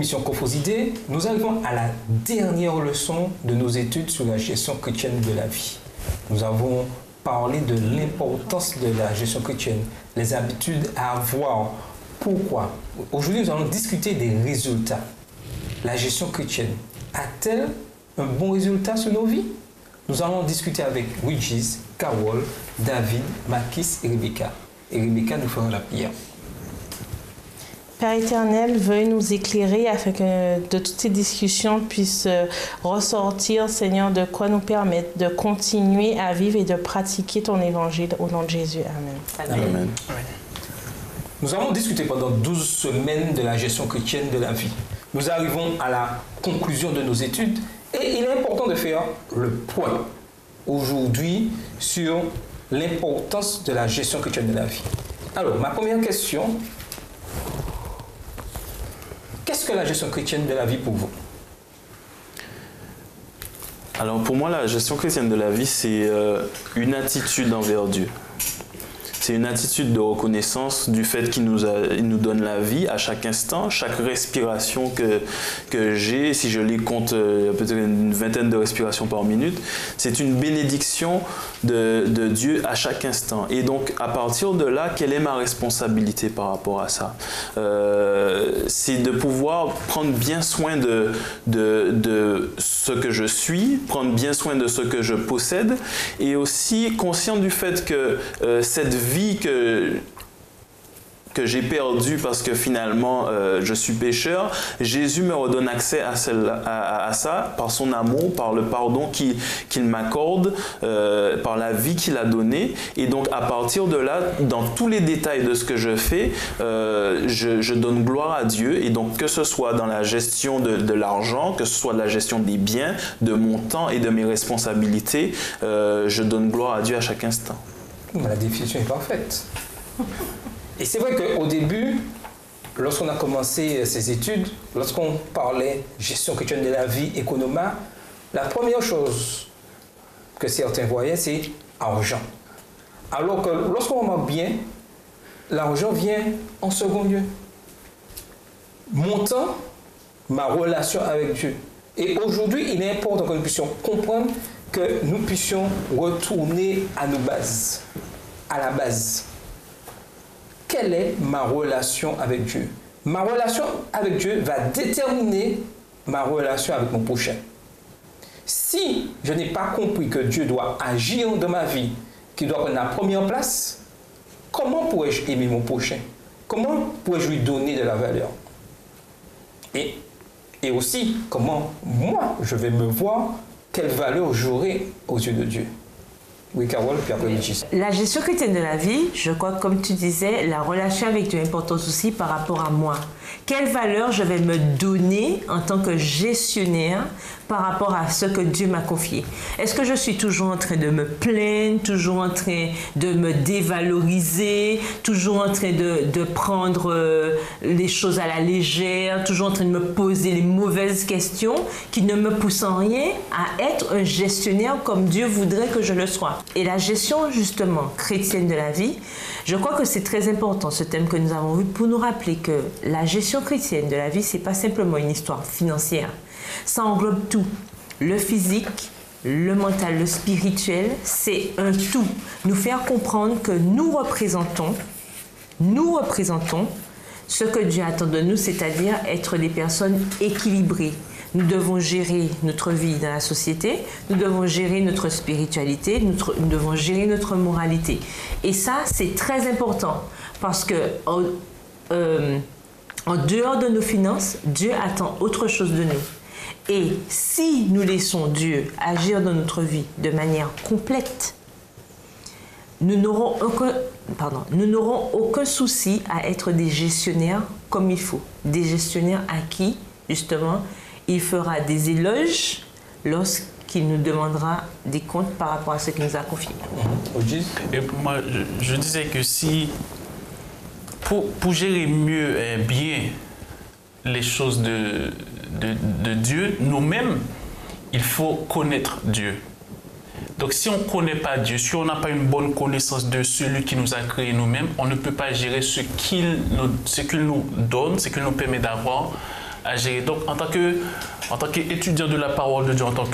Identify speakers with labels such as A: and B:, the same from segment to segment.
A: l'émission Cofosidé, nous arrivons à la dernière leçon de nos études sur la gestion chrétienne de la vie. Nous avons parlé de l'importance de la gestion chrétienne, les habitudes à avoir. Pourquoi? Aujourd'hui, nous allons discuter des résultats. La gestion chrétienne a-t-elle un bon résultat sur nos vies? Nous allons discuter avec Regis, Carole, David, Makis et Rebecca. Et Rebecca nous fera la prière.
B: Père éternel, veuille nous éclairer afin que de toutes ces discussions puissent ressortir, Seigneur, de quoi nous permettre de continuer à vivre et de pratiquer ton évangile au nom de Jésus. Amen.
A: Amen. Amen. Nous avons discuté pendant 12 semaines de la gestion chrétienne de la vie. Nous arrivons à la conclusion de nos études et il est important de faire le point aujourd'hui sur l'importance de la gestion chrétienne de la vie. Alors, ma première question, qu'est-ce que la gestion chrétienne de la vie pour vous?
C: Alors pour moi, la gestion chrétienne de la vie, c'est une attitude envers Dieu. C'est une attitude de reconnaissance du fait qu'il nous donne la vie à chaque instant, chaque respiration que j'ai, si je les compte peut-être une vingtaine de respirations par minute, c'est une bénédiction de Dieu à chaque instant. Et donc à partir de là, quelle est ma responsabilité par rapport à ça? C'est de pouvoir prendre bien soin de ce que je suis, prendre bien soin de ce que je possède et aussi conscient du fait que cette vie que j'ai perdue parce que finalement je suis pécheur, Jésus me redonne accès à ça par son amour, par le pardon qu'il m'accorde, par la vie qu'il a donnée. Et donc à partir de là, dans tous les détails de ce que je fais, je donne gloire à Dieu. Et donc que ce soit dans la gestion de l'argent, que ce soit de la gestion des biens, de mon temps et de mes responsabilités, je donne gloire à Dieu à chaque instant.
A: La définition est parfaite. Et c'est vrai qu'au début, lorsqu'on a commencé ces études, lorsqu'on parlait gestion chrétienne de la vie, économa, la première chose que certains voyaient, c'est argent. Alors que lorsqu'on remarque bien, l'argent vient en second lieu. Mon temps, ma relation avec Dieu. Et aujourd'hui, il est important que nous puissions comprendre que nous puissions retourner à nos bases, à la base. Quelle est ma relation avec Dieu? Ma relation avec Dieu va déterminer ma relation avec mon prochain. Si je n'ai pas compris que Dieu doit agir dans ma vie, qu'il doit prendre la première place, comment pourrais-je aimer mon prochain? Comment pourrais-je lui donner de la valeur? Et aussi, comment moi, je vais me voir, quelle valeur j'aurai aux yeux de Dieu? Oui, Carole, puis après Regis.
D: La gestion chrétienne de la vie, je crois que comme tu disais, la relation avec Dieu est importante aussi par rapport à moi. Quelle valeur je vais me donner en tant que gestionnaire par rapport à ce que Dieu m'a confié? Est-ce que je suis toujours en train de me plaindre, toujours en train de me dévaloriser, toujours en train de prendre les choses à la légère, toujours en train de me poser les mauvaises questions qui ne me poussent en rien à être un gestionnaire comme Dieu voudrait que je le sois? Et la gestion justement chrétienne de la vie, je crois que c'est très important ce thème que nous avons vu pour nous rappeler que la gestion chrétienne de la vie, c'est pas simplement une histoire financière. Ça englobe tout. Le physique, le mental, le spirituel, c'est un tout. Nous faire comprendre que nous représentons ce que Dieu attend de nous, c'est-à-dire être des personnes équilibrées. Nous devons gérer notre vie dans la société, nous devons gérer notre spiritualité, nous devons gérer notre moralité. Et ça, c'est très important parce que en dehors de nos finances, Dieu attend autre chose de nous. Et si nous laissons Dieu agir dans notre vie de manière complète, nous n'aurons aucun souci à être des gestionnaires comme il faut. Des gestionnaires à qui, justement, il fera des éloges lorsqu'il nous demandera des comptes par rapport à ce qu'il nous a confié.
E: Et pour moi, je disais que si, pour gérer mieux et bien les choses de Dieu, nous-mêmes, il faut connaître Dieu. Donc si on ne connaît pas Dieu, si on n'a pas une bonne connaissance de celui qui nous a créés nous-mêmes, on ne peut pas gérer ce qu'il nous donne, ce qu'il nous permet d'avoir à gérer. Donc, en tant qu'étudiant de la parole de Dieu, en tant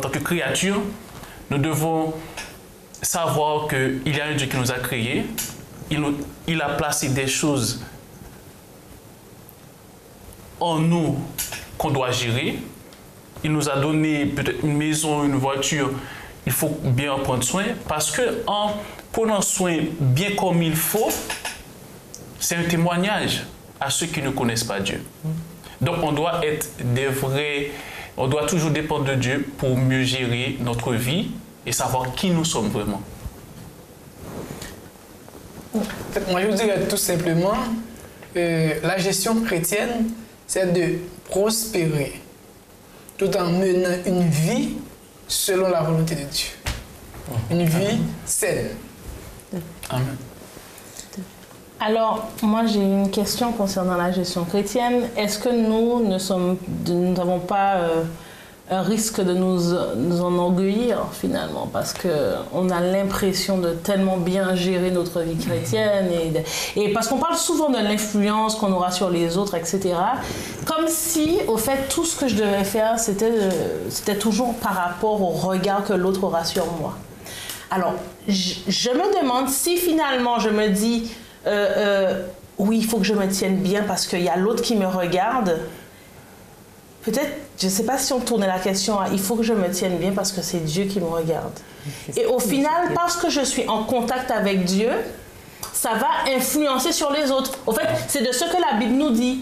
E: que créature, nous devons savoir qu'il y a un Dieu qui nous a créés. Il a placé des choses en nous qu'on doit gérer. Il nous a donné peut-être une maison, une voiture. Il faut bien en prendre soin parce qu'en prenant soin bien comme il faut, c'est un témoignage à ceux qui ne connaissent pas Dieu. Donc on doit être on doit toujours dépendre de Dieu pour mieux gérer notre vie et savoir qui nous sommes vraiment.
F: Moi, je dirais tout simplement, la gestion chrétienne, c'est de prospérer tout en menant une vie selon la volonté de Dieu. Une vie saine.
E: Amen.
B: Alors, moi, j'ai une question concernant la gestion chrétienne. Est-ce que nous n'avons pas un risque de nous enorgueillir, finalement, parce qu'on a l'impression de tellement bien gérer notre vie chrétienne, et parce qu'on parle souvent de l'influence qu'on aura sur les autres, etc. Comme si, au fait, tout ce que je devais faire, c'était toujours par rapport au regard que l'autre aura sur moi. Alors, je me demande si finalement je me dis... oui, il faut que je me tienne bien parce qu'il y a l'autre qui me regarde. Peut-être, je ne sais pas si on tournait la question à « il faut que je me tienne bien parce que c'est Dieu qui me regarde ». Et au final, parce que je suis en contact avec Dieu, ça va influencer sur les autres. Au fait, c'est de ce que la Bible nous dit.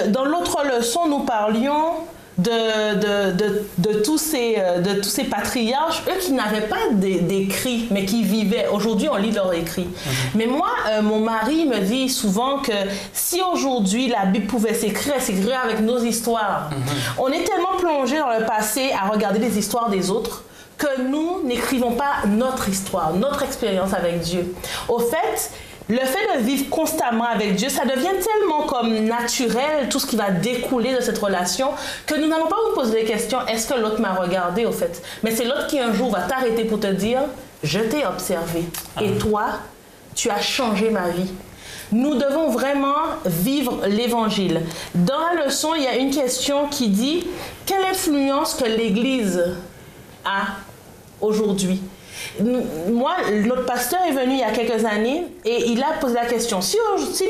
B: Dans l'autre leçon, nous parlions de tous ces patriarches, eux qui n'avaient pas d'écrits, mais qui vivaient. Aujourd'hui, on lit leurs écrits. Mais moi, mon mari me dit souvent que si aujourd'hui la Bible pouvait s'écrire, elle s'écrirait avec nos histoires. On est tellement plongé dans le passé à regarder les histoires des autres que nous n'écrivons pas notre histoire, notre expérience avec Dieu. Au fait, le fait de vivre constamment avec Dieu, ça devient tellement comme naturel, tout ce qui va découler de cette relation, que nous n'allons pas vous poser des questions, est-ce que l'autre m'a regardé au fait? Mais c'est l'autre qui un jour va t'arrêter pour te dire, je t'ai observé, et toi, tu as changé ma vie. Nous devons vraiment vivre l'évangile. Dans la leçon, il y a une question qui dit, quelle influence que l'Église a aujourd'hui? Moi, notre pasteur est venu il y a quelques années et il a posé la question, si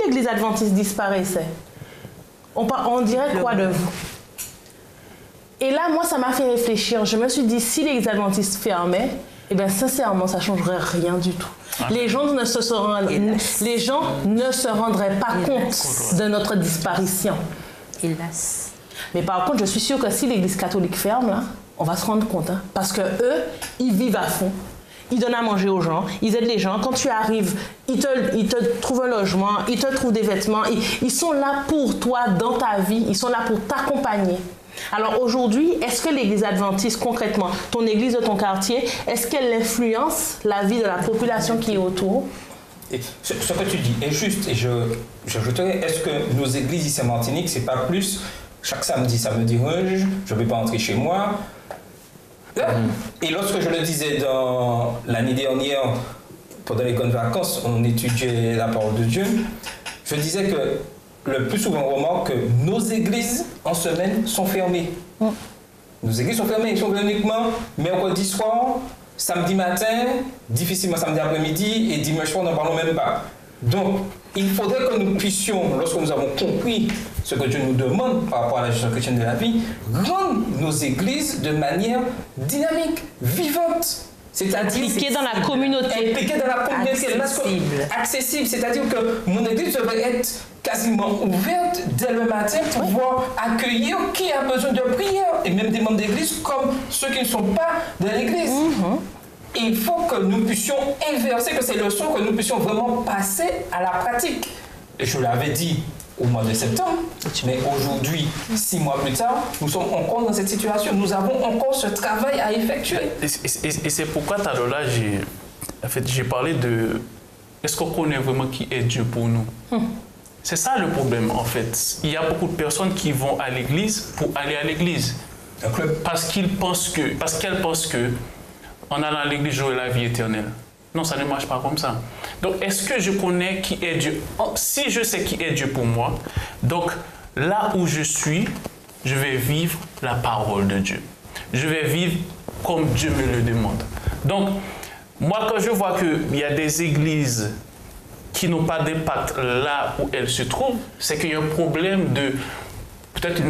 B: l'église adventiste disparaissait, on dirait quoi de vous? Et là, moi, ça m'a fait réfléchir. Je me suis dit, si l'église adventiste fermait, eh bien, sincèrement, ça ne changerait rien du tout. Les gens ne se rendraient pas compte de notre disparition.
D: Hélas.
B: Mais par contre, je suis sûre que si l'église catholique ferme, là, on va se rendre compte. Hein, parce que eux, ils vivent à fond. Ils donnent à manger aux gens, ils aident les gens. Quand tu arrives, ils te trouvent un logement, ils te trouvent des vêtements. Ils sont là pour toi dans ta vie, ils sont là pour t'accompagner. Alors aujourd'hui, est-ce que l'église adventiste, concrètement, ton église de ton quartier, est-ce qu'elle influence la vie de la population qui est autour?
A: Et ce que tu dis est juste, et j'ajouterais, est-ce que nos églises ici en Martinique, c'est pas plus, chaque samedi, ça me dérange, je ne vais pas entrer chez moi. Et lorsque je le disais l'année dernière, pendant les grandes vacances, on étudiait la parole de Dieu, je disais que le plus souvent, on remarque que nos églises en semaine sont fermées. Nos églises sont fermées, elles sont uniquement mercredi soir, samedi matin, difficilement samedi après-midi et dimanche soir, n'en parlons même pas. Donc, il faudrait que nous puissions, lorsque nous avons compris ce que Dieu nous demande par rapport à la gestion chrétienne de la vie, rendre nos églises de manière dynamique, vivante. C'est-à-dire
B: impliquée dans la communauté.
A: Impliquée dans la communauté. Accessible. C'est-à-dire que mon église devrait être quasiment ouverte dès le matin pour pouvoir accueillir qui a besoin de prière, et même des membres d'église comme ceux qui ne sont pas de l'église. Il faut que nous puissions inverser, que ces leçons, que nous puissions vraiment passer à la pratique. Et je l'avais dit au mois de septembre, mais aujourd'hui, 6 mois plus tard, nous sommes encore dans cette situation. Nous avons encore ce travail à effectuer.
E: Et c'est pourquoi tout à l'heure là, j'ai parlé de est-ce qu'on connaît vraiment qui est Dieu pour nous? C'est ça le problème en fait. Il y a beaucoup de personnes qui vont à l'église pour aller à l'église. Parce qu'elles pensent que en allant à l'église, j'aurai la vie éternelle. Non, ça ne marche pas comme ça. Donc, est-ce que je connais qui est Dieu? Si je sais qui est Dieu pour moi, donc là où je suis, je vais vivre la parole de Dieu. Je vais vivre comme Dieu me le demande. Donc, moi, quand je vois qu'il y a des églises qui n'ont pas d'impact là où elles se trouvent, c'est qu'il y a un problème de... Peut-être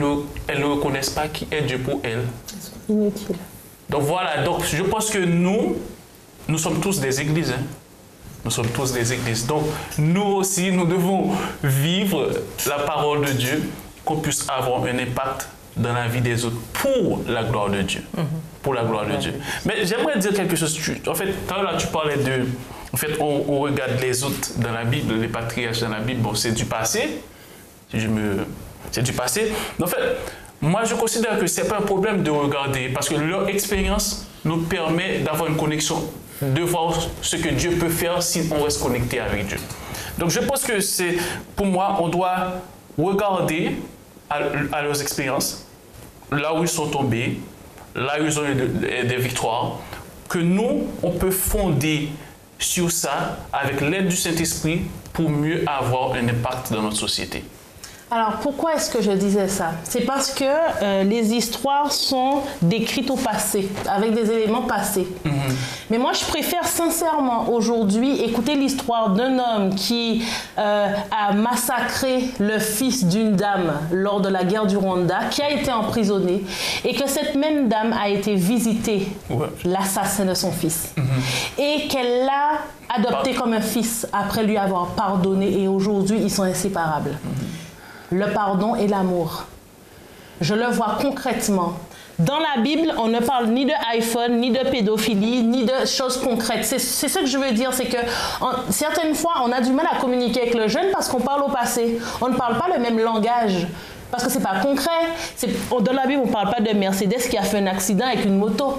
E: qu'elles ne reconnaissent pas qui est Dieu pour elles.
B: Inutile.
E: Donc voilà, donc je pense que nous sommes tous des églises. Hein. Nous sommes tous des églises. Donc nous aussi, nous devons vivre la parole de Dieu, qu'on puisse avoir un impact dans la vie des autres pour la gloire de Dieu. Pour la gloire de Dieu. Mais j'aimerais dire quelque chose. En fait, quand là tu parlais de... En fait, on regarde les autres dans la Bible, les patriarches dans la Bible, bon, c'est du passé. C'est du passé. En fait, moi, je considère que ce n'est pas un problème de regarder, parce que leur expérience nous permet d'avoir une connexion, de voir ce que Dieu peut faire si on reste connecté avec Dieu. Donc, je pense que c'est, pour moi, on doit regarder à leurs expériences, là où ils sont tombés, là où ils ont eu des victoires, que nous, on peut fonder sur ça avec l'aide du Saint-Esprit pour mieux avoir un impact dans notre société.
B: Alors, pourquoi est-ce que je disais ça? C'est parce que les histoires sont décrites au passé, avec des éléments passés. Mais moi, je préfère sincèrement aujourd'hui écouter l'histoire d'un homme qui a massacré le fils d'une dame lors de la guerre du Rwanda, qui a été emprisonné, et que cette même dame a été visiter l'assassin de son fils. Et qu'elle l'a adopté comme un fils après lui avoir pardonné, et aujourd'hui, ils sont inséparables. Le pardon et l'amour. Je le vois concrètement. Dans la Bible, on ne parle ni de iPhone, ni de pédophilie, ni de choses concrètes. C'est ce que je veux dire, c'est que certaines fois, on a du mal à communiquer avec le jeune parce qu'on parle au passé. On ne parle pas le même langage. Parce que c'est pas concret. Dans la Bible, on ne parle pas de Mercedes qui a fait un accident avec une moto.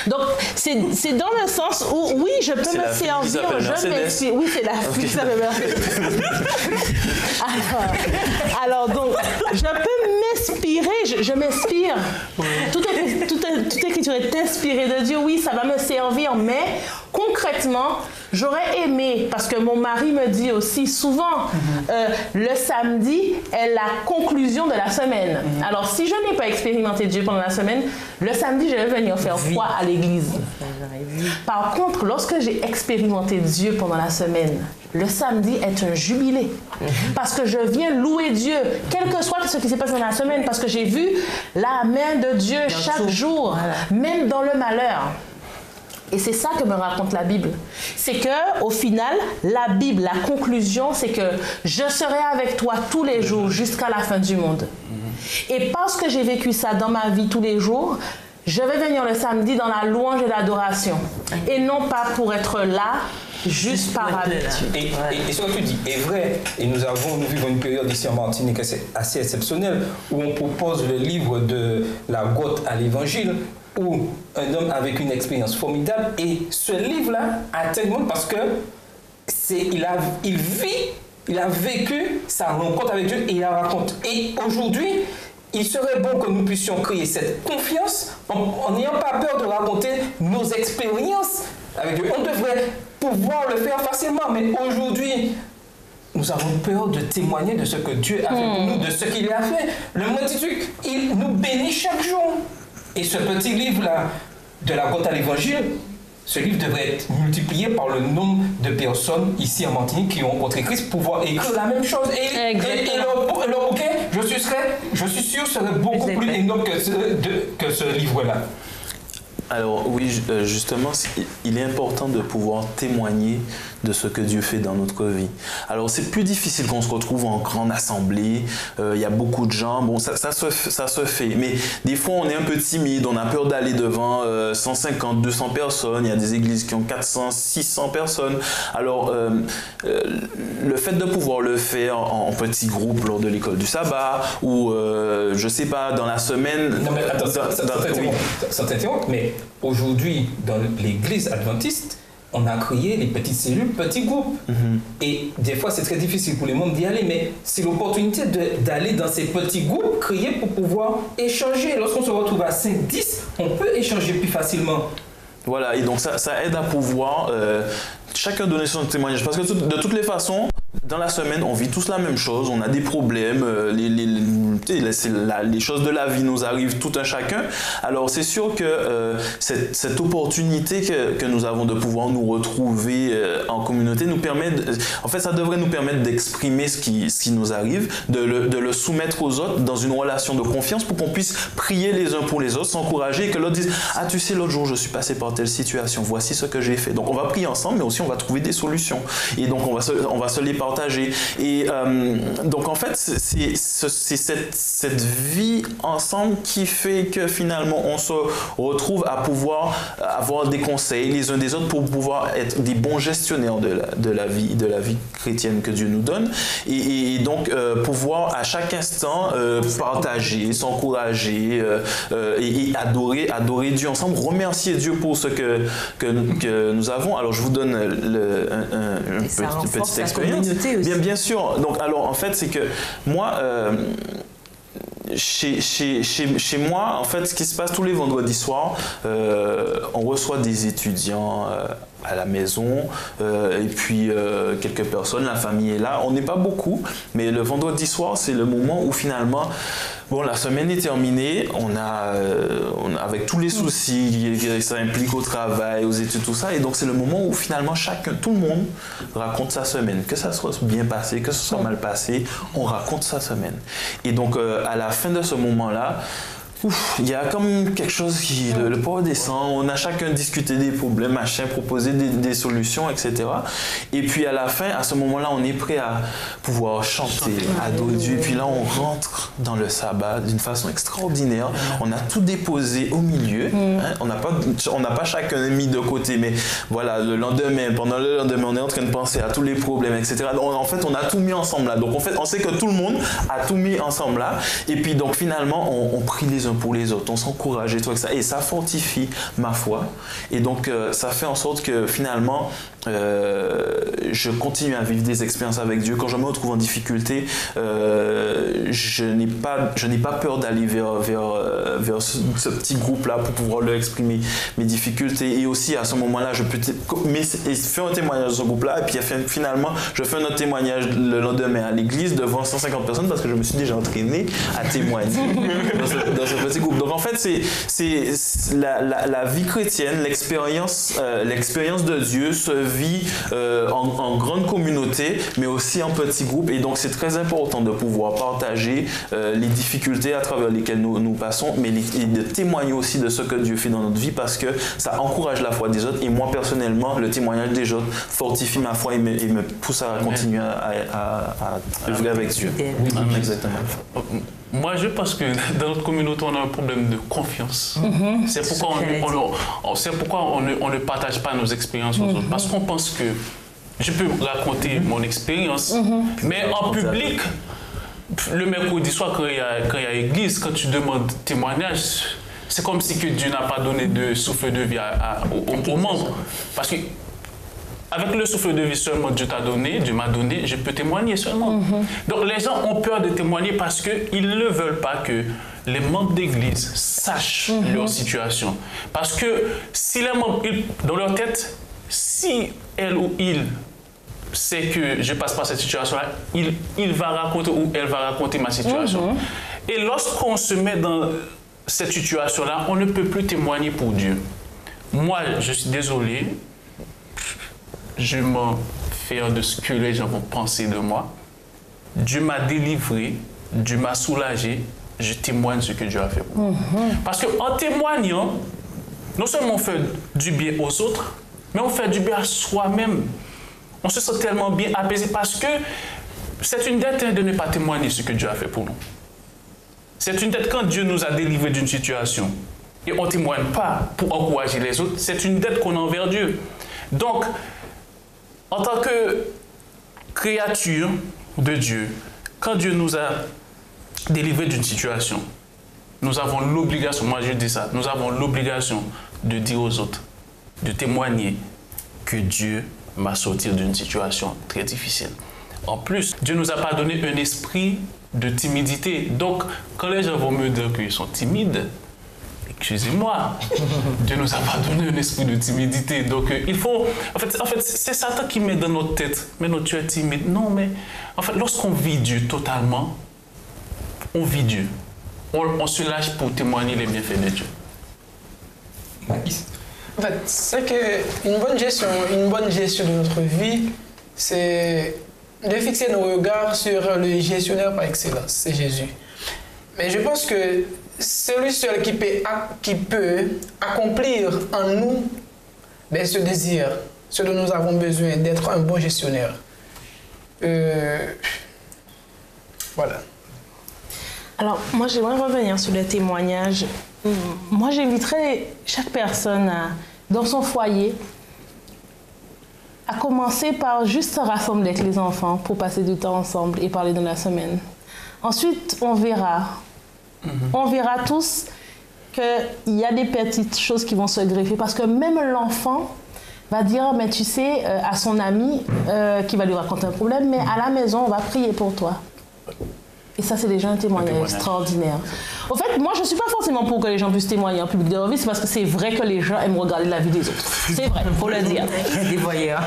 B: Donc, c'est dans le sens où, oui, je peux me servir, je m'inspire. Oui, c'est la fille qui s'appelle Mercedes. Alors, donc, je peux m'inspirer, je m'inspire. Toute écriture est inspirée de Dieu. Oui, ça va me servir, mais concrètement, j'aurais aimé, parce que mon mari me dit aussi souvent, le samedi est la conclusion de la semaine. Alors, si je n'ai pas expérimenté Dieu pendant la semaine, le samedi, je vais venir faire foi à l'église. Par contre, lorsque j'ai expérimenté Dieu pendant la semaine, le samedi est un jubilé. Parce que je viens louer Dieu, quel que soit ce qui s'est passé dans la semaine, parce que j'ai vu la main de Dieu chaque jour, même dans le malheur. Et c'est ça que me raconte la Bible. C'est que, au final, la Bible, la conclusion, c'est que je serai avec toi tous les jours jusqu'à la fin du monde. Et parce que j'ai vécu ça dans ma vie tous les jours, je vais venir le samedi dans la louange et l'adoration. Et non pas pour être là, juste par habitude.
A: Et ce que tu dis est vrai. Et nous vivons une période ici en Martinique assez exceptionnelle où on propose le livre de la Grotte à l'Évangile, où un homme avec une expérience formidable, et ce livre-là a tellement, parce que il a vécu sa rencontre avec Dieu et il la raconte. Et aujourd'hui, il serait bon que nous puissions créer cette confiance en n'ayant pas peur de raconter nos expériences avec Dieu. On devrait pouvoir le faire facilement, mais aujourd'hui, nous avons peur de témoigner de ce que Dieu a fait pour nous, de ce qu'il a fait. Le Multitude, il nous bénit chaque jour. Et ce petit livre-là, de la Grotte à l'Évangile, ce livre devrait être multiplié par le nombre de personnes ici en Martinique qui ont rencontré Christ pour pouvoir écrire la même chose. Et leur bouquin, je suis sûr, serait beaucoup plus énorme que ce livre-là.
C: Alors oui, justement, il est important de pouvoir témoigner de ce que Dieu fait dans notre vie. Alors c'est plus difficile qu'on se retrouve en grande assemblée, il y a beaucoup de gens, bon ça se fait, mais des fois on est un peu timide, on a peur d'aller devant 150, 200 personnes, il y a des églises qui ont 400, 600 personnes. Alors le fait de pouvoir le faire en petits groupes lors de l'école du sabbat, ou je sais pas, dans la semaine...
A: Non mais attends, ça t'interrompt, mais aujourd'hui dans l'église adventiste, on a créé les petites cellules, petits groupes. Et des fois, c'est très difficile pour les membres d'y aller, mais c'est l'opportunité d'aller dans ces petits groupes créés pour pouvoir échanger. Lorsqu'on se retrouve à 5, 10, on peut échanger plus facilement.
C: Voilà, et donc ça aide à pouvoir chacun donner son témoignage. Parce que de toutes les façons, dans la semaine, on vit tous la même chose, on a des problèmes, les choses de la vie nous arrivent tout un chacun. Alors c'est sûr que cette opportunité que nous avons de pouvoir nous retrouver en communauté nous permet, en fait ça devrait nous permettre d'exprimer ce qui nous arrive, de le soumettre aux autres dans une relation de confiance pour qu'on puisse prier les uns pour les autres, s'encourager et que l'autre dise « Ah tu sais l'autre jour je suis passé par telle situation, voici ce que j'ai fait ». Donc on va prier ensemble mais aussi on va trouver des solutions et donc on va se les partager. Et donc en fait c'est cette vie ensemble qui fait que finalement on se retrouve à pouvoir avoir des conseils les uns des autres pour pouvoir être des bons gestionnaires de la vie chrétienne que Dieu nous donne et donc pouvoir à chaque instant partager, s'encourager et adorer Dieu ensemble, remercier Dieu pour ce que nous avons. Alors je vous donne une petite expérience. Bien sûr. Donc alors en fait c'est que moi chez moi, en fait, ce qui se passe tous les vendredis soirs, on reçoit des étudiants à la maison et puis quelques personnes, la famille est là. On n'est pas beaucoup, mais le vendredi soir, c'est le moment où finalement, bon, la semaine est terminée, on a avec tous les soucis que ça implique au travail, aux études, tout ça, et donc c'est le moment où finalement tout le monde raconte sa semaine, que ça soit bien passé, que ce soit mal passé, on raconte sa semaine. Et donc à la fin de ce moment-là, il y a comme quelque chose qui... Le poids descend, on a chacun discuté des problèmes, machin, proposé des solutions, etc. Et puis à la fin, à ce moment-là, on est prêt à pouvoir chanter, adorer Dieu. Et puis là, on rentre dans le sabbat d'une façon extraordinaire. On a tout déposé au milieu. Hein? On n'a pas chacun mis de côté, mais voilà, pendant le lendemain, on est en train de penser à tous les problèmes, etc. Donc, en fait, on a tout mis ensemble là. Donc en fait, on sait que tout le monde a tout mis ensemble là. Et puis donc finalement, on prie les uns pour les autres, on s'encourage et ça fortifie ma foi et donc ça fait en sorte que finalement je continue à vivre des expériences avec Dieu. Quand je me retrouve en difficulté, je n'ai pas peur d'aller vers ce petit groupe-là pour pouvoir leur exprimer mes difficultés et aussi à ce moment-là, je peux faire un témoignage de ce groupe-là et puis finalement, je fais un autre témoignage le lendemain à l'église devant 150 personnes parce que je me suis déjà entraîné à témoigner dans ce petit groupe. Donc en fait, c'est la vie chrétienne, l'expérience de Dieu se vit en grande communauté, mais aussi en petits groupes. Et donc c'est très important de pouvoir partager les difficultés à travers lesquelles nous passons, mais et de témoigner aussi de ce que Dieu fait dans notre vie parce que ça encourage la foi des autres. Et moi personnellement, le témoignage des autres fortifie ma foi et me pousse à continuer à œuvrer avec Dieu. Exactement.
E: Moi, je pense que dans notre communauté, on a un problème de confiance. C'est pourquoi on ne partage pas nos expériences aux autres. Parce qu'on pense que je peux raconter mon expérience, mais en public, le mercredi soir, quand il y a église, quand tu demandes témoignage, c'est comme si que Dieu n'a pas donné de souffle de vie aux membres. Parce que avec le souffle de vie seulement Dieu m'a donné, je peux témoigner seulement. Donc les gens ont peur de témoigner parce qu'ils ne veulent pas que les membres d'église sachent leur situation. Parce que si les membres, dans leur tête, si elle ou il sait que je passe par cette situation-là, il va raconter ou elle va raconter ma situation. Et lorsqu'on se met dans cette situation-là, on ne peut plus témoigner pour Dieu. Moi, je suis désolé, je m'en fais de ce que les gens vont penser de moi. Dieu m'a délivré, Dieu m'a soulagé, je témoigne ce que Dieu a fait pour moi. Parce qu'en témoignant, non seulement on fait du bien aux autres, mais on fait du bien à soi-même. On se sent tellement bien apaisé parce que c'est une dette de ne pas témoigner ce que Dieu a fait pour nous. C'est une dette quand Dieu nous a délivrés d'une situation et on ne témoigne pas pour encourager les autres, c'est une dette qu'on a envers Dieu. Donc, en tant que créature de Dieu, quand Dieu nous a délivrés d'une situation, nous avons l'obligation, moi je dis ça, nous avons l'obligation de dire aux autres, de témoigner que Dieu m'a sorti d'une situation très difficile. En plus, Dieu ne nous a pas donné un esprit de timidité. Donc, quand les gens vont me dire qu'ils sont timides, excusez-moi, Dieu ne nous a pas donné un esprit de timidité. Donc, il faut... En fait c'est Satan qui met dans notre tête, mais non, tu es timide. Non, mais en fait, lorsqu'on vit Dieu totalement, on vit Dieu. On se lâche pour témoigner les bienfaits de Dieu.
F: En fait, c'est qu'une bonne gestion de notre vie, c'est de fixer nos regards sur le gestionnaire par excellence, c'est Jésus. Mais je pense que c'est lui seul qui peut accomplir en nous ce désir, ce dont nous avons besoin, d'être un bon gestionnaire. Voilà.
B: Alors, moi, j'aimerais revenir sur le témoignage. Moi, j'inviterais chaque personne dans son foyer à commencer par juste se rassembler avec les enfants pour passer du temps ensemble et parler dans la semaine. Ensuite, on verra. On verra tous qu'il y a des petites choses qui vont se greffer parce que même l'enfant va dire, mais tu sais, à son ami qui va lui raconter un problème, mais à la maison, on va prier pour toi. Et ça, c'est déjà un témoignage extraordinaire. Au fait, moi, je ne suis pas forcément pour que les gens puissent témoigner en public de leur vie, c'est parce que c'est vrai que les gens aiment regarder la vie des autres. C'est vrai, il faut le dire.
D: Des voyeurs.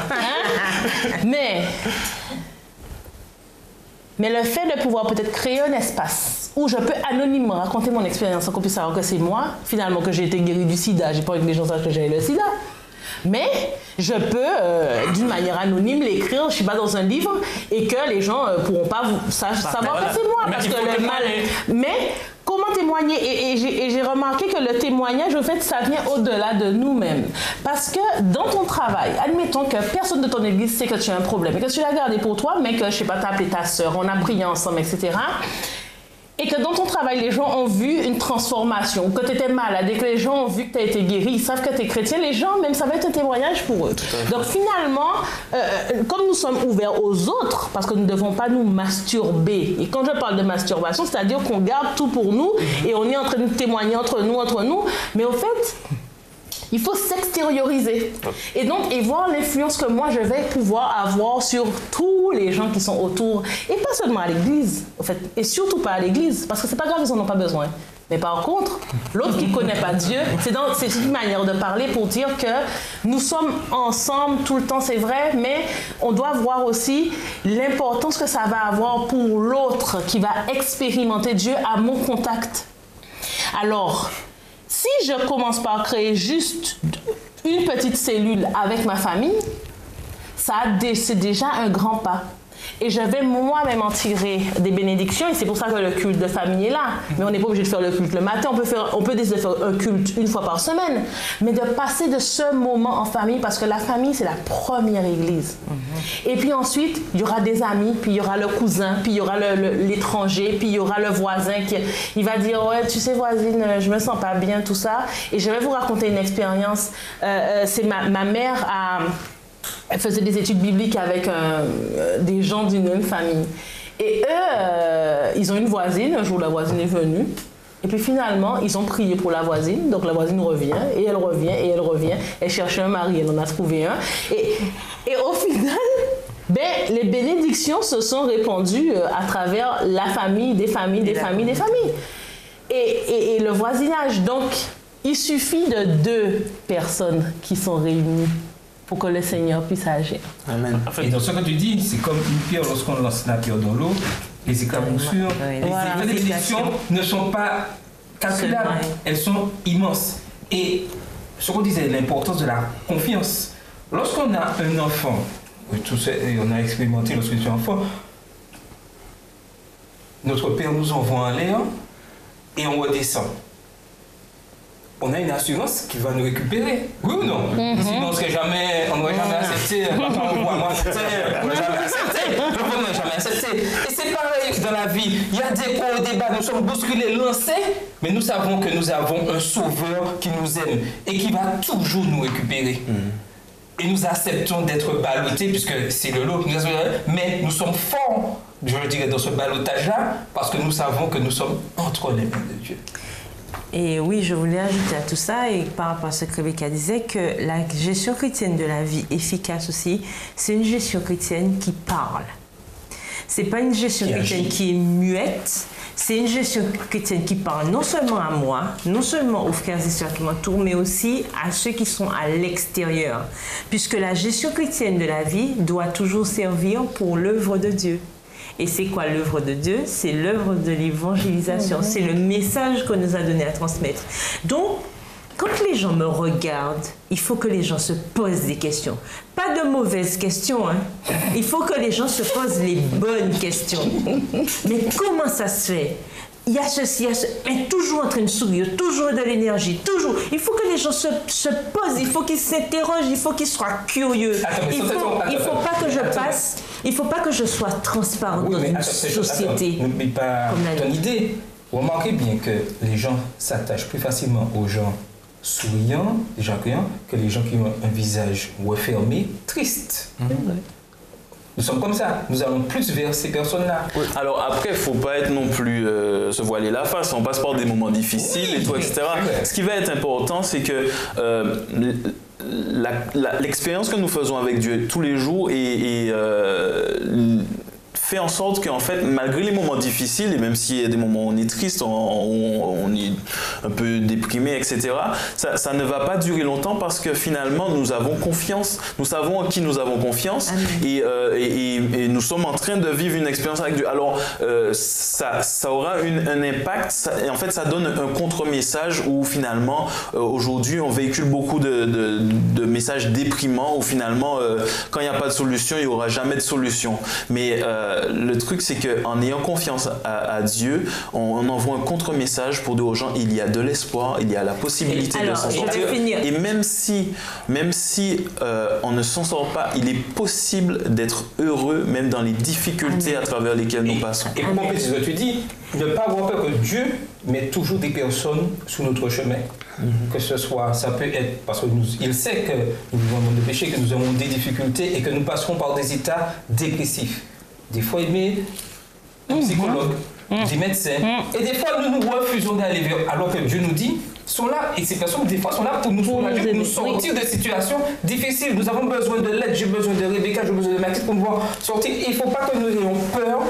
B: Mais le fait de pouvoir peut-être créer un espace où je peux anonymement raconter mon expérience sans qu'on puisse savoir que c'est moi, finalement, que j'ai été guérie du sida, j'ai pas envie que les gens sachent que j'ai eu le sida. Mais je peux, d'une manière anonyme, l'écrire, je ne suis pas dans un livre, et que les gens ne pourront pas savoir que c'est moi. Parce que le mal. Mais comment témoigner? Et j'ai remarqué que le témoignage, au fait, ça vient au-delà de nous-mêmes. Parce que dans ton travail, admettons que personne de ton église sait que tu as un problème, et que tu l'as gardé pour toi, mais que, je ne sais pas, tu as appelé ta sœur, on a prié ensemble, etc. Et que dans ton travail, les gens ont vu une transformation, que tu étais malade et que les gens ont vu que tu as été guéri, ils savent que tu es chrétien, les gens, même ça va être un témoignage pour eux. Donc finalement, comme nous sommes ouverts aux autres, parce que nous ne devons pas nous masturber, et quand je parle de masturbation, c'est-à-dire qu'on garde tout pour nous et on est en train de témoigner entre nous, mais au fait, il faut s'extérioriser et voir l'influence que moi je vais pouvoir avoir sur tous les gens qui sont autour et pas seulement à l'église en fait, et surtout pas à l'église parce que c'est pas grave, ils en ont pas besoin. Mais par contre, l'autre qui connaît pas Dieu, c'est une manière de parler pour dire que nous sommes ensemble tout le temps, c'est vrai, mais on doit voir aussi l'importance que ça va avoir pour l'autre qui va expérimenter Dieu à mon contact. Alors, si je commence par créer juste une petite cellule avec ma famille, c'est déjà un grand pas. Et je vais moi-même en tirer des bénédictions et c'est pour ça que le culte de famille est là. Mais on n'est pas obligé de faire le culte le matin, on peut décider de faire un culte une fois par semaine. Mais de passer de ce moment en famille, parce que la famille, c'est la première église. Et puis ensuite, il y aura des amis, puis il y aura le cousin, puis il y aura l'étranger, puis il y aura le voisin il va dire, ouais, tu sais voisine, je me sens pas bien, tout ça. Et je vais vous raconter une expérience. C'est ma mère elle faisait des études bibliques avec des gens d'une même famille. Et eux, ils ont une voisine. Un jour, la voisine est venue. Et puis finalement, ils ont prié pour la voisine. Donc la voisine revient, et elle revient, et elle revient. Elle cherchait un mari, elle en a trouvé un. Et au final, les bénédictions se sont répandues à travers la famille, des familles, des familles, des familles. Et le voisinage. Donc, il suffit de 2 personnes qui sont réunies pour que le Seigneur puisse agir.
C: Amen.
A: Et dans ce que tu dis, c'est comme une pierre lorsqu'on lance la pierre dans l'eau, les éclaboussures, les bénédictions ne sont pas calculables, elles sont immenses. Et ce qu'on disait, l'importance de la confiance. Lorsqu'on a un enfant, on a expérimenté lorsque tu es enfant, notre Père nous envoie en l'air et on redescend. On a une assurance qui va nous récupérer. Oui ou non? Sinon, on n'aurait jamais accepté. Papa, on n'aurait jamais accepté. On n'aurait jamais accepté. Et c'est pareil dans la vie. Il y a des hauts, des bas. Nous sommes bousculés, lancés. Mais nous savons que nous avons un sauveur qui nous aime et qui va toujours nous récupérer. Et nous acceptons d'être ballottés, puisque c'est le lot. Mais nous sommes forts, je dirais, dans ce ballottage-là, parce que nous savons que nous sommes entre les mains de Dieu.
D: Et oui, je voulais ajouter à tout ça, et par rapport à ce que Rebecca disait, que la gestion chrétienne de la vie efficace aussi, c'est une gestion chrétienne qui parle. C'est pas une gestion chrétienne qui est muette, c'est une gestion chrétienne qui parle non seulement à moi, non seulement aux frères et sœurs qui m'entourent, mais aussi à ceux qui sont à l'extérieur. Puisque la gestion chrétienne de la vie doit toujours servir pour l'œuvre de Dieu. Et c'est quoi l'œuvre de Dieu? C'est l'œuvre de l'évangélisation. C'est le message qu'on nous a donné à transmettre. Donc, quand les gens me regardent, il faut que les gens se posent des questions. Pas de mauvaises questions, hein. Il faut que les gens se posent les bonnes questions. Mais comment ça se fait? Il y a ceci, il y a ceci, mais toujours en train de sourire, toujours de l'énergie, toujours. Il faut que les gens se posent, il faut qu'ils s'interrogent, il faut qu'ils soient curieux. Il faut pas que je passe, il faut pas que je sois transparente dans une société.
A: N'oublie pas ton idée. Remarquez bien que les gens s'attachent plus facilement aux gens souriants, les gens accueillants, que les gens qui ont un visage refermé, triste. Nous sommes comme ça, nous allons plus vers ces personnes-là.
C: Oui. Alors après, il ne faut pas être non plus se voiler la face, on passe par des moments difficiles et tout, etc. Ce qui va être important, c'est que l'expérience que nous faisons avec Dieu tous les jours fait en sorte qu'en fait, malgré les moments difficiles, et même s'il y a des moments où on est triste, on est un peu déprimé, etc., ça ne va pas durer longtemps parce que finalement, nous avons confiance, nous savons en qui nous avons confiance et nous sommes en train de vivre une expérience avec Dieu. Alors, ça aura un impact, et en fait, ça donne un contre-message où finalement, aujourd'hui, on véhicule beaucoup de messages déprimants où finalement, quand il n'y a pas de solution, il n'y aura jamais de solution. Mais le truc, c'est qu'en ayant confiance à Dieu, on envoie un contre-message pour dire aux gens, il y a de l'espoir, il y a la possibilité de s'en sortir. Et même si on ne s'en sort pas, il est possible d'être heureux, même dans les difficultés à travers lesquelles nous passons.
A: Et pour compléter ce que tu dis, ne pas avoir peur que Dieu met toujours des personnes sur notre chemin. Que ce soit, ça peut être parce qu'il sait que nous vivons un monde de péché, que nous avons des difficultés et que nous passerons par des états dépressifs. Des fois, il met un psychologue, des médecins. Et des fois, nous nous refusons d'aller vers, alors que Dieu nous dit, sont là, et ces personnes, des fois, sont là pour nous soulager, pour nous sortir de situations difficiles. Nous avons besoin de l'aide, j'ai besoin de Rebecca, j'ai besoin de Mathilde pour pouvoir sortir. Il ne faut pas que nous ayons peur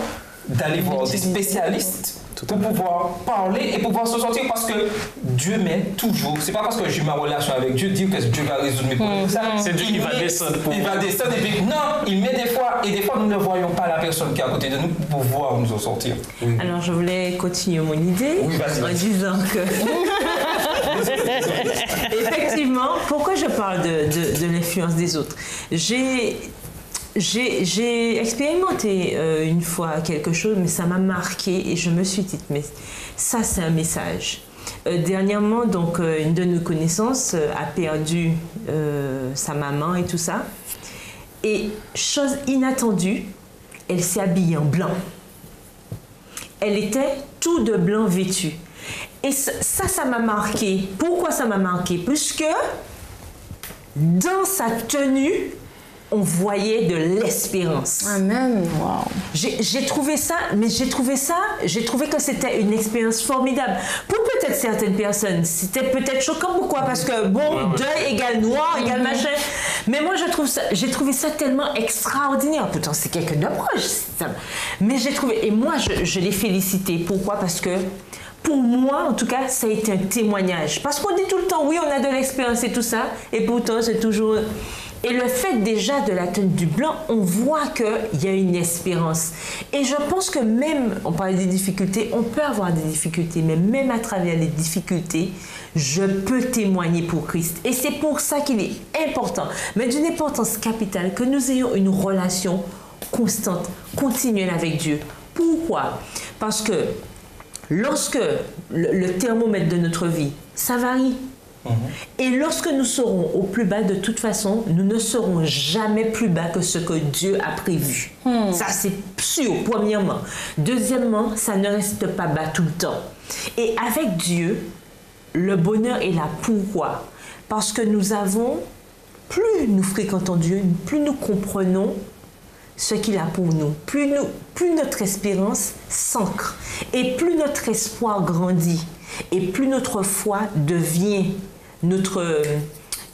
A: d'aller voir des spécialistes pour pouvoir parler et pouvoir se sortir, parce que Dieu m'aide toujours. C'est pas parce que j'ai ma relation avec Dieu, dire que Dieu va résoudre mes problèmes.
E: C'est Dieu qui va descendre.
A: Il va descendre et puis non, il met des fois, et des fois nous ne voyons pas la personne qui est à côté de nous pour pouvoir nous en sortir. Oui.
D: Alors je voulais continuer mon idée en disant que effectivement, pourquoi je parle de l'influence des autres? J'ai expérimenté une fois quelque chose, mais ça m'a marqué et je me suis dit, mais ça c'est un message. Dernièrement, donc, une de nos connaissances a perdu sa maman et tout ça. Et chose inattendue, elle s'est habillée en blanc. Elle était tout de blanc vêtue. Et ça m'a marqué. Pourquoi ça m'a marqué? Puisque dans sa tenue, on voyait de l'espérance.
B: Amen. Wow.
D: J'ai trouvé que c'était une expérience formidable. Pour peut-être certaines personnes, c'était peut-être choquant. Pourquoi? Parce que bon, deuil égale noir, égale machin. Mais moi, j'ai trouvé ça tellement extraordinaire. Pourtant, c'est quelqu'un de proche. Mais j'ai trouvé, et moi, je l'ai félicité. Pourquoi? Parce que pour moi, en tout cas, ça a été un témoignage. Parce qu'on dit tout le temps, oui, on a de l'expérience et tout ça, et pourtant, c'est toujours... Et le fait déjà de la tenue du blanc, on voit qu'il y a une espérance. Et je pense que même, on parlait des difficultés, on peut avoir des difficultés, mais même à travers les difficultés, je peux témoigner pour Christ. Et c'est pour ça qu'il est important, mais d'une importance capitale, que nous ayons une relation constante, continuelle avec Dieu. Pourquoi? Parce que lorsque le thermomètre de notre vie, ça varie. Et lorsque nous serons au plus bas, de toute façon, nous ne serons jamais plus bas que ce que Dieu a prévu. Ça, c'est sûr, premièrement. Deuxièmement, ça ne reste pas bas tout le temps. Et avec Dieu, le bonheur est là. Pourquoi? Parce que nous avons, plus nous fréquentons Dieu, plus nous comprenons ce qu'il a pour nous, plus notre espérance s'ancre, et plus notre espoir grandit, et plus notre foi devient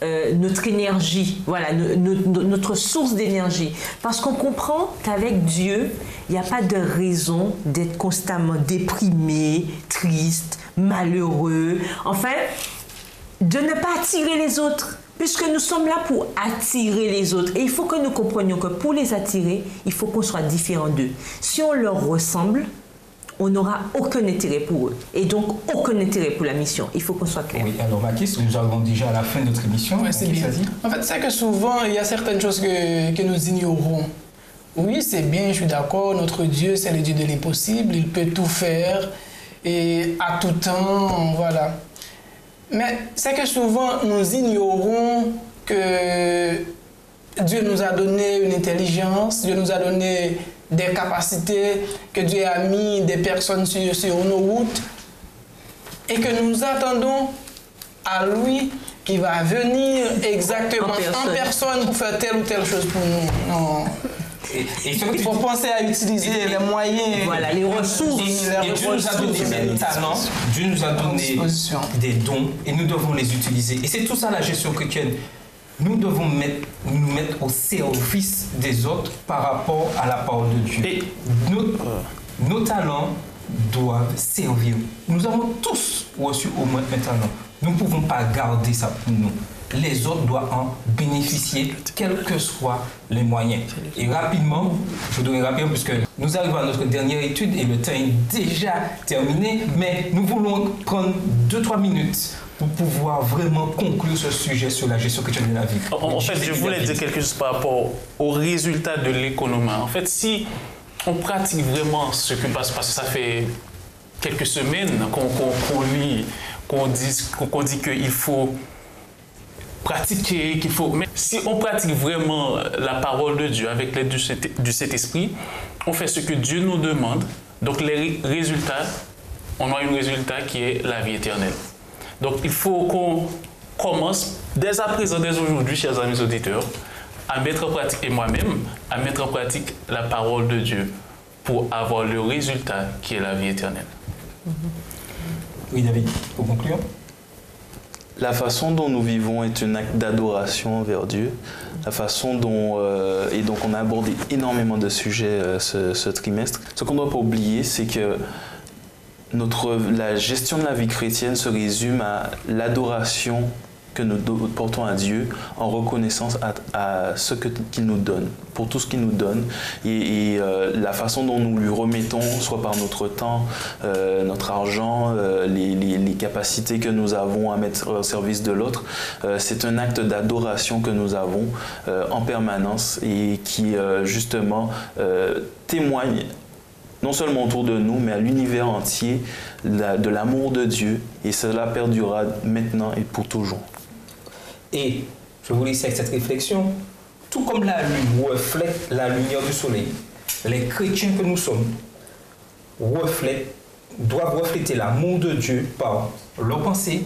D: notre énergie, voilà, notre source d'énergie. Parce qu'on comprend qu'avec Dieu, il n'y a pas de raison d'être constamment déprimé, triste, malheureux. Enfin, de ne pas attirer les autres. Puisque nous sommes là pour attirer les autres. Et il faut que nous comprenions que pour les attirer, il faut qu'on soit différent d'eux. Si on leur ressemble, on n'aura aucun intérêt pour eux. Et donc, aucun intérêt pour la mission. Il faut qu'on soit clair.
A: Oui, alors Mathis, nous arrivons déjà à la fin de notre émission.
F: Ouais, c'est bien. En fait, c'est que souvent, il y a certaines choses que nous ignorons. Oui, c'est bien, je suis d'accord, notre Dieu, c'est le Dieu de l'impossible, il peut tout faire, et à tout temps, voilà. Mais c'est que souvent, nous ignorons que Dieu nous a donné une intelligence, Dieu nous a donné des capacités, que Dieu a mis des personnes sur nos routes et que nous attendons à lui qui va venir exactement en personne pour faire telle ou telle chose pour nous. Non. Il faut penser à utiliser les moyens,
D: voilà, les ressources.
A: Et Dieu nous a donné des talents, Dieu nous a donné des dons et nous devons les utiliser. Et c'est tout ça la gestion chrétienne. Nous devons nous mettre au service des autres par rapport à la parole de Dieu. Et nos talents doivent servir. Nous avons tous reçu au moins un talent. Nous ne pouvons pas garder ça pour nous. Les autres doivent en bénéficier, quels que soient les moyens. Et rapidement, je voudrais rappeler, puisque nous arrivons à notre dernière étude et le temps est déjà terminé, mais nous voulons prendre 2-3 minutes pour pouvoir vraiment conclure ce sujet sur la gestion chrétienne de la vie.
E: En fait, je voulais dire quelque chose par rapport aux résultats de l'économie. En fait, si on pratique vraiment ce que passe, parce que ça fait quelques semaines qu'on lit, qu'on dit qu'il faut pratiquer, qu'il faut... Mais si on pratique vraiment la parole de Dieu avec l'aide du Saint-Esprit, on fait ce que Dieu nous demande. Donc les résultats, on a un résultat qui est la vie éternelle. Donc il faut qu'on commence dès à présent, dès aujourd'hui, chers amis auditeurs, à mettre en pratique, et moi-même, à mettre en pratique la parole de Dieu pour avoir le résultat qui est la vie éternelle.
A: Oui, David, pour conclure.
C: La façon dont nous vivons est un acte d'adoration envers Dieu. La façon dont... et donc on a abordé énormément de sujets ce trimestre. Ce qu'on ne doit pas oublier, c'est que la gestion de la vie chrétienne se résume à l'adoration que nous portons à Dieu en reconnaissance à ce qu'il nous donne, pour tout ce qu'il nous donne et la façon dont nous lui remettons, soit par notre temps, notre argent, les capacités que nous avons à mettre au service de l'autre. C'est un acte d'adoration que nous avons en permanence et qui justement témoigne non seulement autour de nous, mais à l'univers entier de l'amour de Dieu. Et cela perdurera maintenant et pour toujours.
A: Et je vous laisse avec cette réflexion. Tout comme la lune reflète la lumière du soleil, les chrétiens que nous sommes doivent refléter l'amour de Dieu par leurs pensées,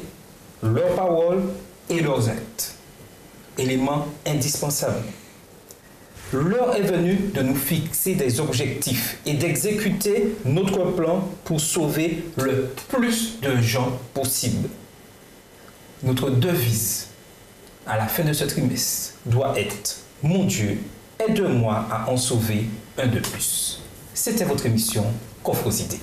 A: leurs paroles et leurs actes. Élément indispensable. L'heure est venue de nous fixer des objectifs et d'exécuter notre plan pour sauver le plus de gens possible. Notre devise à la fin de ce trimestre doit être « Mon Dieu, aide-moi à en sauver un de plus ». C'était votre émission Coffre aux idées.